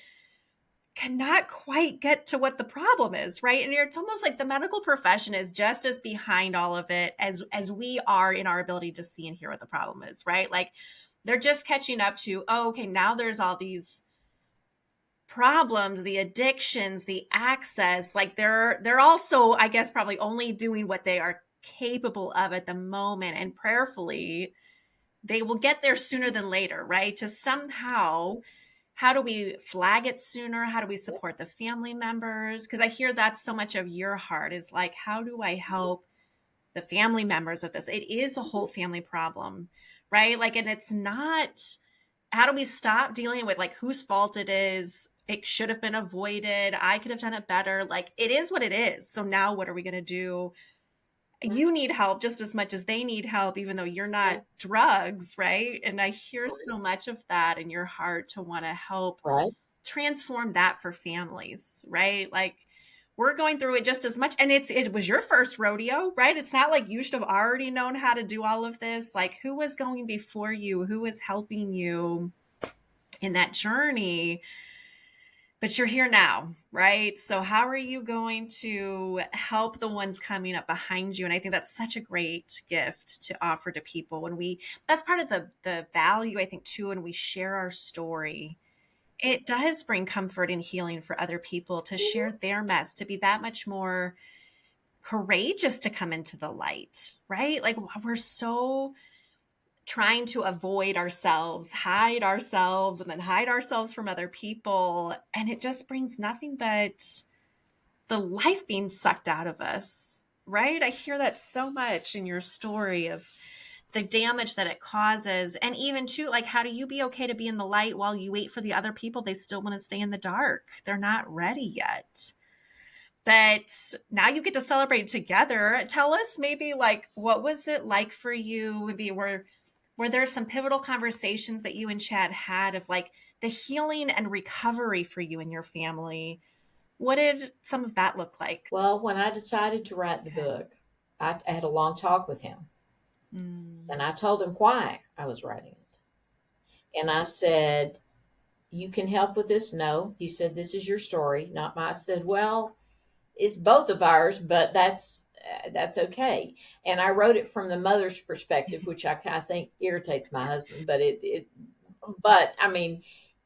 cannot quite get to what the problem is, right? And it's almost like the medical profession is just as behind all of it as we are in our ability to see and hear what the problem is, right? Like they're just catching up to, oh, okay, now there's all these problems, the addictions, the access, like they're also, I guess, probably only doing what they are capable of at the moment, and prayerfully they will get there sooner than later, right? To somehow, how do we flag it sooner? How do we support the family members? Because I hear that's so much of your heart is like, how do I help the family members of this? It is a whole family problem, right? Like, and it's not, how do we stop dealing with like whose fault it is? It should have been avoided. I could have done it better. Like, it is what it is. So now what are we going to do? You need help just as much as they need help, even though you're not drugs, right? And I hear so much of that in your heart to want to help right? transform that for families, right? Like we're going through it just as much, and it was your first rodeo, right? It's not like you should have already known how to do all of this. Like who was going before you? Who was helping you in that journey? But you're here now, right? So how are you going to help the ones coming up behind you? And I think that's such a great gift to offer to people when we, that's part of the value, I think, too, when we share our story. It does bring comfort and healing for other people to share their mess, to be that much more courageous to come into the light, right? Like we're so trying to avoid ourselves, hide ourselves, and then hide ourselves from other people. And it just brings nothing but the life being sucked out of us, right? I hear that so much in your story of the damage that it causes. And even too, like, how do you be okay to be in the light while you wait for the other people? They still want to stay in the dark. They're not ready yet. that now you get to celebrate together. Tell us maybe like, what was it like for you? Maybe were there some pivotal conversations that you and Chad had of like the healing and recovery for you and your family? What did some of that look like? Well, when I decided to write the Okay. book, I had a long talk with him, Mm. and I told him why I was writing it. And I said, "You can help with this?" No. He said, "This is your story, not mine." I said, "Well, it's both of ours, but that's okay." And I wrote it from the mother's perspective, which I think irritates my husband, but I mean,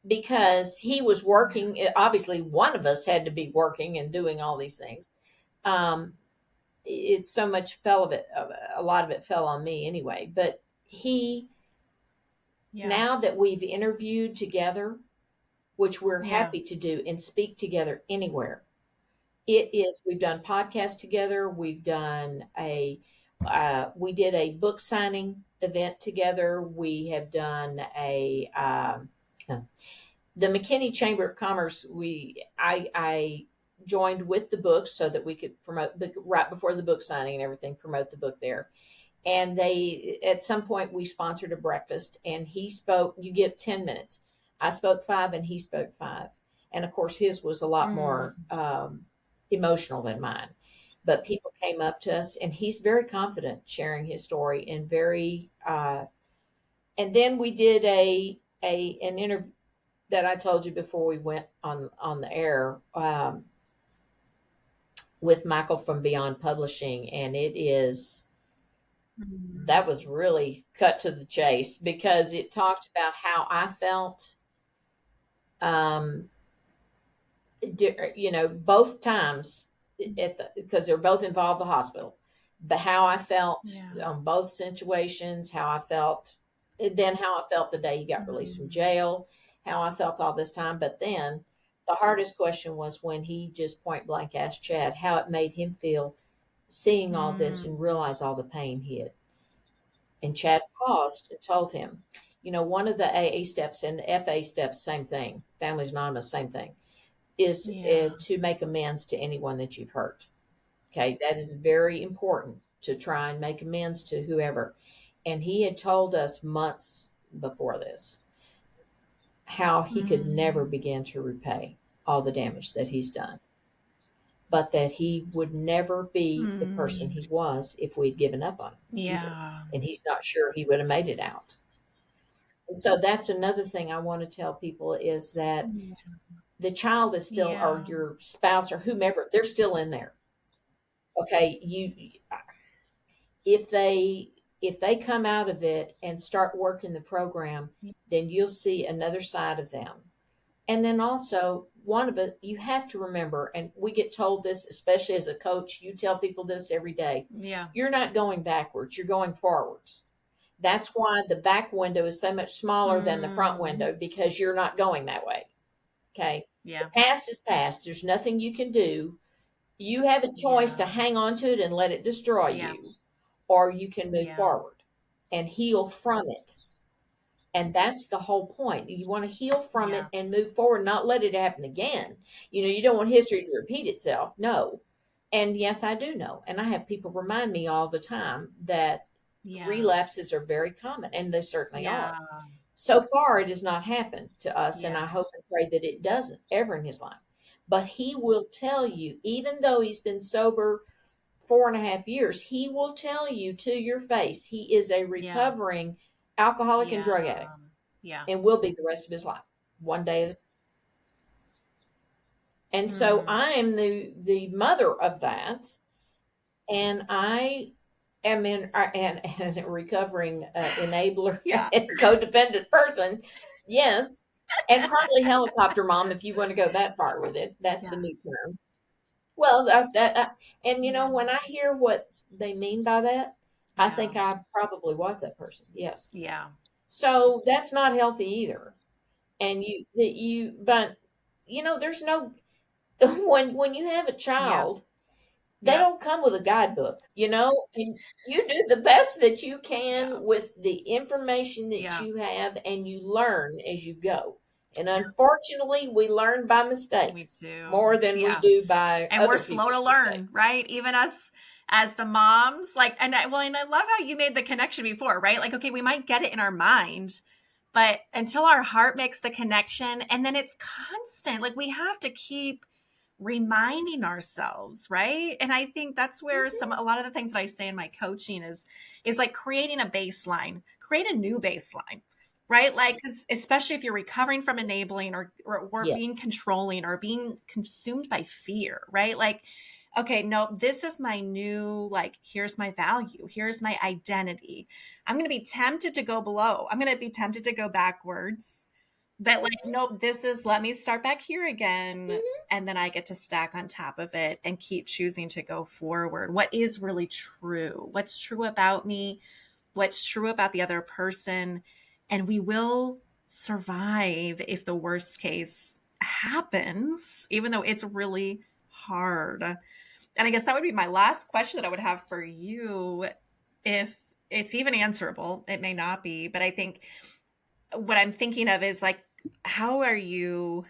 because he was working, obviously one of us had to be working and doing all these things. Um, it so much fell of it, a lot of it fell on me anyway. But he, Yeah. now that we've interviewed together, which we're Yeah. happy to do and speak together anywhere, it is, we've done podcasts together. We did a book signing event together. We have done the McKinney Chamber of Commerce. I joined with the book so that we could promote, right before the book signing and everything, promote the book there. And they, at some point, we sponsored a breakfast, and he spoke. You get 10 minutes. I spoke 5, and he spoke 5. And of course, his was a lot Mm. more emotional than mine. But people came up to us, and he's very confident sharing his story, and very. And then we did an interview that I told you before we went on the air, with Michael from Beyond Publishing, and Mm. that was really cut to the chase, because it talked about how I felt, um, both times, because they're both involved in the hospital, but how I felt Yeah. on both situations, how I felt, then how I felt the day he got released from Mm. jail, how I felt all this time. But then the hardest question was when he just point blank asked Chad how it made him feel seeing all this Mm. and realize all the pain he had. And Chad paused and told him, one of the AA steps and FA steps, same thing, Families Anonymous, same thing, is Yeah. to make amends to anyone that you've hurt. Okay, that is very important, to try and make amends to whoever. And he had told us months before this how he could never Mm. begin to repay all the damage that he's done, but that he would never be the person Mm. he was if we'd given up on him either. Yeah. And he's not sure he would have made it out. And so that's another thing I want to tell people, is that the child is still, or Yeah. your spouse or whomever, they're still in there. Okay, if they come out of it and start working the program, then you'll see another side of them. And then also, one of it, you have to remember, and we get told this, especially as a coach, you tell people this every day: Yeah. you're not going backwards, you're going forwards. That's why the back window is so much smaller than the front Mm. window, because you're not going that way. Okay. The Yeah. past is past. There's nothing you can do. You have a choice to Yeah. hang on to it and let it destroy Yeah. you, or you can move Yeah. forward and heal from it. And that's the whole point. You want to heal from Yeah. it and move forward, not let it happen again. You don't want history to repeat itself. No. And yes, I do know. And I have people remind me all the time that Yeah. relapses are very common, and they certainly Yeah. are. So far, it has not happened to us, and Yeah. I hope and pray that it doesn't ever in his life. But he will tell you, even though he's been sober 4.5 years, he will tell you to your face he is a Yeah. recovering alcoholic and Yeah. drug addict, Yeah. and will be the rest of his life, one day at a time. And so Mm. I am the mother of that, and I am and a recovering enabler Yeah. and codependent person. Yes. And probably helicopter mom, if you want to go that far with it. That's the Yeah. new term. Well, and Yeah. when I hear what they mean by that, I Yeah. think I probably was that person. Yes. Yeah. So that's not healthy either. And but there's no, when you have a Yeah. child, they Yep. don't come with a guidebook, and you do the best that you Yeah. can with the information that Yeah. you have, and you learn as you go. And unfortunately, we learn by We mistakes do. more than we Yeah. do by And we're other slow to people's learn, mistakes. right? Even us as the moms, like, and I love how you made the connection before, right? Like, okay, we might get it in our mind, but until our heart makes the connection, and then it's constant, like, we have to keep reminding ourselves, right? And I think that's where a lot of the things that I say in my coaching is like creating a baseline, create a new baseline, right? Like, 'cause especially if you're recovering from enabling or Yeah. being controlling or being consumed by fear, right? Like, okay, no, this is my new, like, here's my value, here's my identity. I'm going to be tempted to go below, I'm going to be tempted to go backwards, but like, nope, this is, let me start back here again. Mhm. And then I get to stack on top of it and keep choosing to go forward. What is really true? What's true about me? What's true about the other person? And we will survive if the worst case happens, even though it's really hard. And I guess that would be my last question that I would have for you. If it's even answerable, it may not be, but I think what I'm thinking of is like, how are you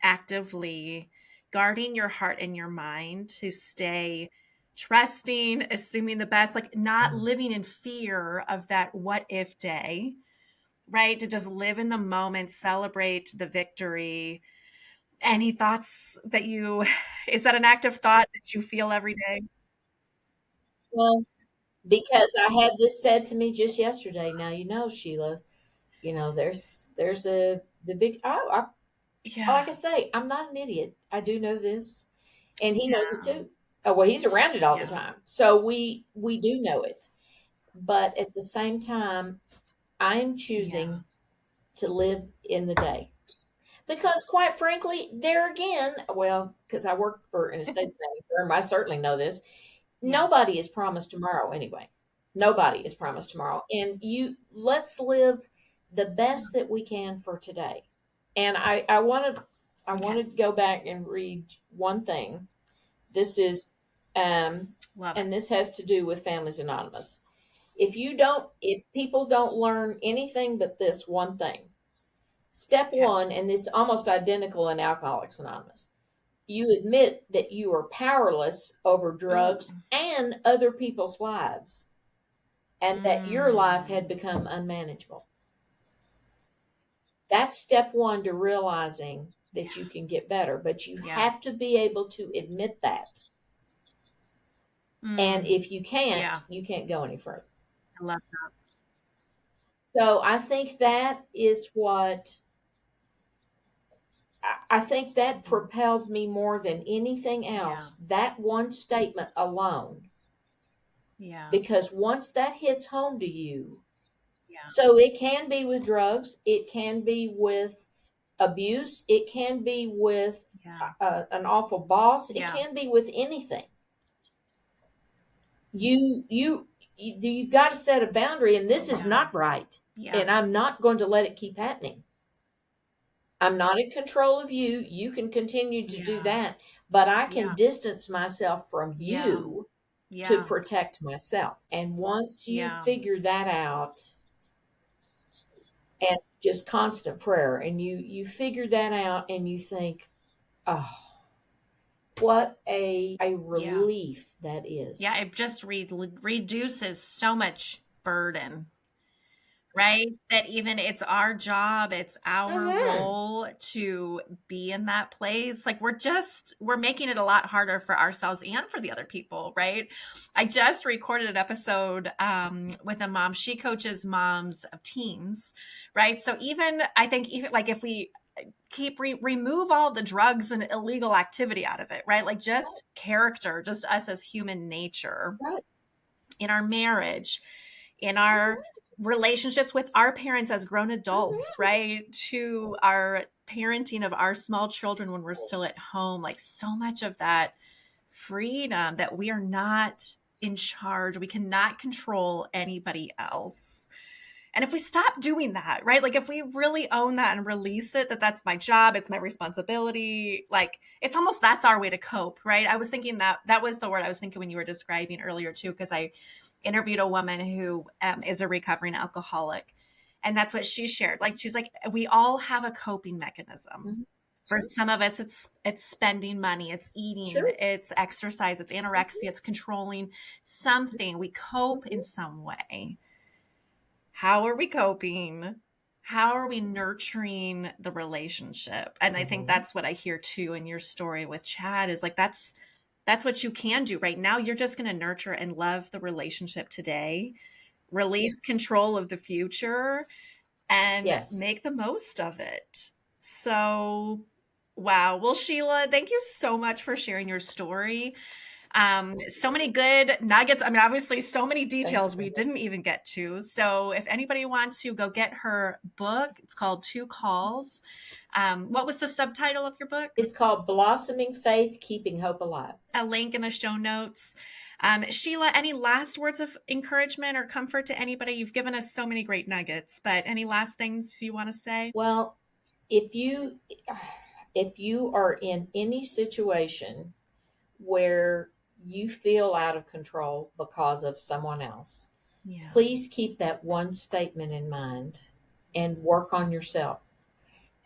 actively guarding your heart and your mind to stay trusting, assuming the best, like not living in fear of that what if day, right? To just live in the moment, celebrate the victory. Any thoughts that you, is that an active thought that you feel every day? Well, because I had this said to me just yesterday. Now, Sheila, there's the big, like Yeah. I say, I'm not an idiot. I do know this, and he knows it Yeah. too. Oh, well, he's around it all the Yeah. time. So we do know it. But at the same time, I'm Yeah. choosing to live in the day. Because quite frankly, there again, well, because I work for an estate planning firm, I certainly know this. Yeah. Nobody is promised tomorrow anyway. Nobody is promised tomorrow. And let's live the best that we can for today. And I Okay. wanted to go back and read one thing. This is um Love it. and this has to do with Families Anonymous. If people don't learn anything but this one thing, step Okay. one, and it's almost identical in Alcoholics Anonymous, you admit that you are powerless over Ooh. drugs and other people's lives, and that your life Mm. had become unmanageable. That's step one to realizing Yeah. that you can get better, but you Yeah. have to be able to admit that. And Mm. if you Yeah. can't, you can't go any further. I love that. So I think that is what I think that Mhm. propelled me more than anything Yeah. else. That one statement alone, Yeah. because once that hits home to you, Yeah. so it can be with drugs, it can be with abuse, it can be with Yeah. an awful boss, it Yeah. can be with anything. You've got to set a boundary, and this is Yeah. not right, Yeah. and I'm not going to let it keep happening. I'm not in control of you. You can continue to do Yeah. that, but I can Yeah. distance myself from Yeah. you to Yeah. protect myself. And once you Yeah. figure that out, and just constant prayer, and you figure that out, and you think, oh, what a Yeah. relief that Yeah. is. It just reduces so much burden, right? That even it's our job, it's our Mm-hmm. role to be in that place. Like we're making it a lot harder for ourselves and for the other people, right? I just recorded an episode with a mom. She coaches moms of teens, right? So even I think even like if we remove all the drugs and illegal activity out of it, right? Like just character, just us as human nature Right. in our marriage, in our relationships with our parents as grown adults, Mm-hmm. right? To our parenting of our small children when we're still at home, like so much of that freedom that we are not in charge, we cannot control anybody else. And if we stop doing that, right? Like if we really own that and release it, that that's my job, it's my responsibility, like it's almost that's our way to cope, right? I was thinking that that was the word I was thinking when you were describing earlier too, because I interviewed a woman who is a recovering alcoholic. And that's what she shared. Like, she's like, we all have a coping mechanism. Mm-hmm. For some of us, it's spending money, it's eating, Sure. it's exercise, it's anorexia, it's controlling something. We cope in some way. How are we coping? How are we nurturing the relationship? And I think that's what I hear too in your story with Chad is like, that's what you can do right now. You're just going to nurture and love the relationship today, release control of the future, and make the most of it. So, wow. Well, Sheila, thank you so much for sharing your story. So many good nuggets. I mean, obviously, so many details we didn't even get to. So if anybody wants to go get her book, it's called Two Calls. What was the subtitle of your book? It's called Blossoming Faith, Keeping Hope Alive. A link in the show notes. Sheila, any last words of encouragement or comfort to anybody? You've given us so many great nuggets, but any last things you want to say? Well, if you are in any situation where you feel out of control because of someone else, please keep that one statement in mind and work on yourself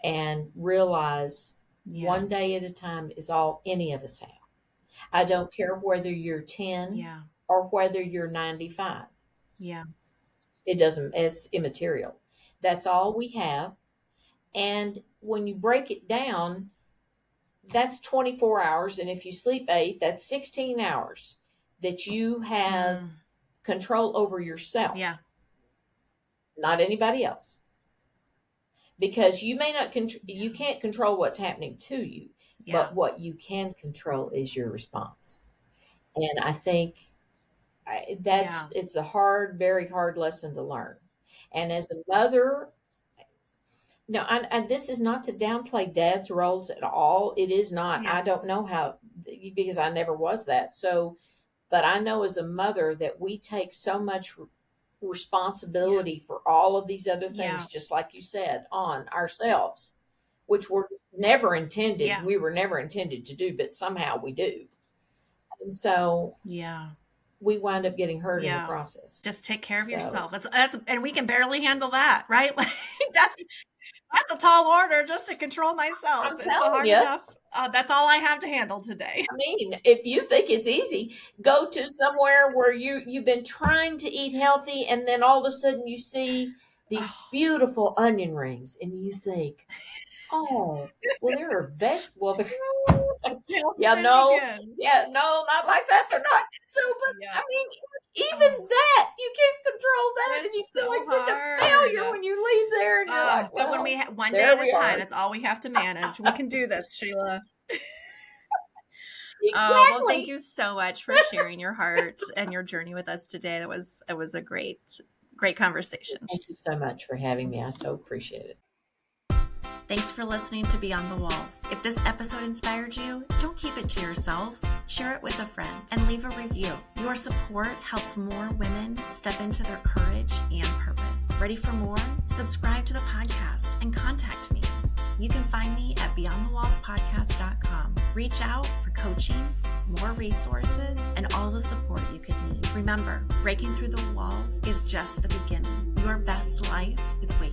and realize one day at a time is all any of us have. I don't care whether you're 10 or whether you're 95. Yeah. It's immaterial. That's all we have. And when you break it down, that's 24 hours. And if you sleep 8, that's 16 hours that you have control over yourself. Yeah. Not anybody else. Because you may not, you can't control what's happening to you, but what you can control is your response. And I think it's a hard, very hard lesson to learn. And as a mother, no, and this is not to downplay dad's roles at all. It is not. I don't know how, because I never was that. So, but I know as a mother that we take so much responsibility for all of these other things, just like you said, on ourselves, which were never intended. We were never intended to do, but somehow we do. And so, we wind up getting hurt in the process. Just take care of yourself. That's, and we can barely handle that, right? Like that's a tall order just to control myself. I'm telling you. Enough. That's all I have to handle today. I mean, if you think it's easy, go to somewhere where you've been trying to eat healthy, and then all of a sudden you see these beautiful onion rings, and you think, "Oh, well, there are vegetables." No, not like that. They're not. So, but I mean, even that you can't control that, and you feel like such a failure when you leave there. And you're like, but when we one day at a time, that's all we have to manage. We can do this, Sheila. Exactly. Well, thank you so much for sharing your heart and your journey with us today. It was a great conversation. Thank you so much for having me. I so appreciate it. Thanks for listening to Beyond the Walls. If this episode inspired you, don't keep it to yourself. Share it with a friend and leave a review. Your support helps more women step into their courage and purpose. Ready for more? Subscribe to the podcast and contact me. You can find me at beyondthewallspodcast.com. Reach out for coaching, more resources, and all the support you could need. Remember, breaking through the walls is just the beginning. Your best life is waiting.